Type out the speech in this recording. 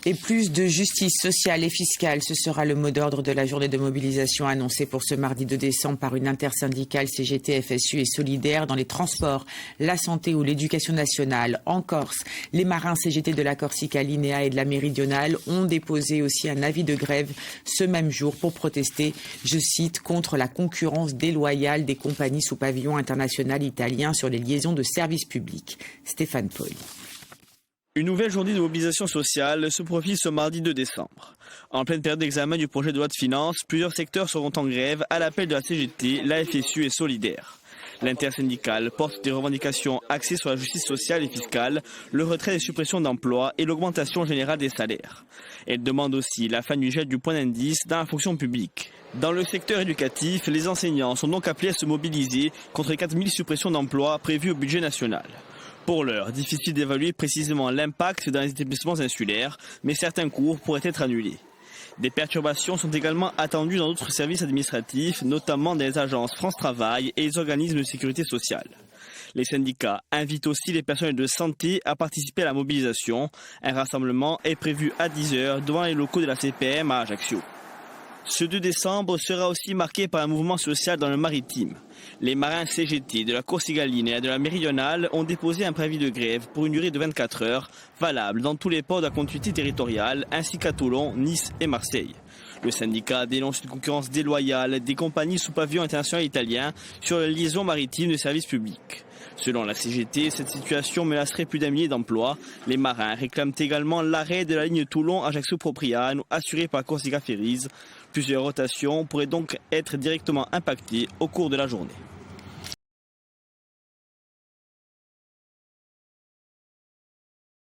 Et plus de justice sociale et fiscale, ce sera le mot d'ordre de la journée de mobilisation annoncée pour ce mardi 2 décembre par une intersyndicale CGT, FSU et Solidaire dans les transports, la santé ou l'éducation nationale. En Corse, les marins CGT de la Corsica Linea et de la Méridionale ont déposé aussi un avis de grève ce même jour pour protester, je cite, contre la concurrence déloyale des compagnies sous pavillon international italien sur les liaisons de services publics. Stéphane Poli. Une nouvelle journée de mobilisation sociale se profile ce mardi 2 décembre. En pleine période d'examen du projet de loi de finances, plusieurs secteurs seront en grève à l'appel de la CGT, la FSU et Solidaire. L'intersyndicale porte des revendications axées sur la justice sociale et fiscale, le retrait des suppressions d'emplois et l'augmentation générale des salaires. Elle demande aussi la fin du gel du point d'indice dans la fonction publique. Dans le secteur éducatif, les enseignants sont donc appelés à se mobiliser contre les 4000 suppressions d'emplois prévues au budget national. Pour l'heure, difficile d'évaluer précisément l'impact dans les établissements insulaires, mais certains cours pourraient être annulés. Des perturbations sont également attendues dans d'autres services administratifs, notamment dans les agences France Travail et les organismes de sécurité sociale. Les syndicats invitent aussi les personnels de santé à participer à la mobilisation. Un rassemblement est prévu à 10h devant les locaux de la CPM à Ajaccio. Ce 2 décembre sera aussi marqué par un mouvement social dans le maritime. Les marins CGT de la Corsica Linea et de la Méridionale ont déposé un préavis de grève pour une durée de 24 heures, valable dans tous les ports de la continuité territoriale, ainsi qu'à Toulon, Nice et Marseille. Le syndicat dénonce une concurrence déloyale des compagnies sous pavillon international italien sur les liaisons maritimes de services publics. Selon la CGT, cette situation menacerait plus d'1 millier d'emplois. Les marins réclament également l'arrêt de la ligne Toulon-Ajaccio-Propriano assurée par Corsica Ferries. Plusieurs rotations pourraient donc être directement impactées au cours de la journée.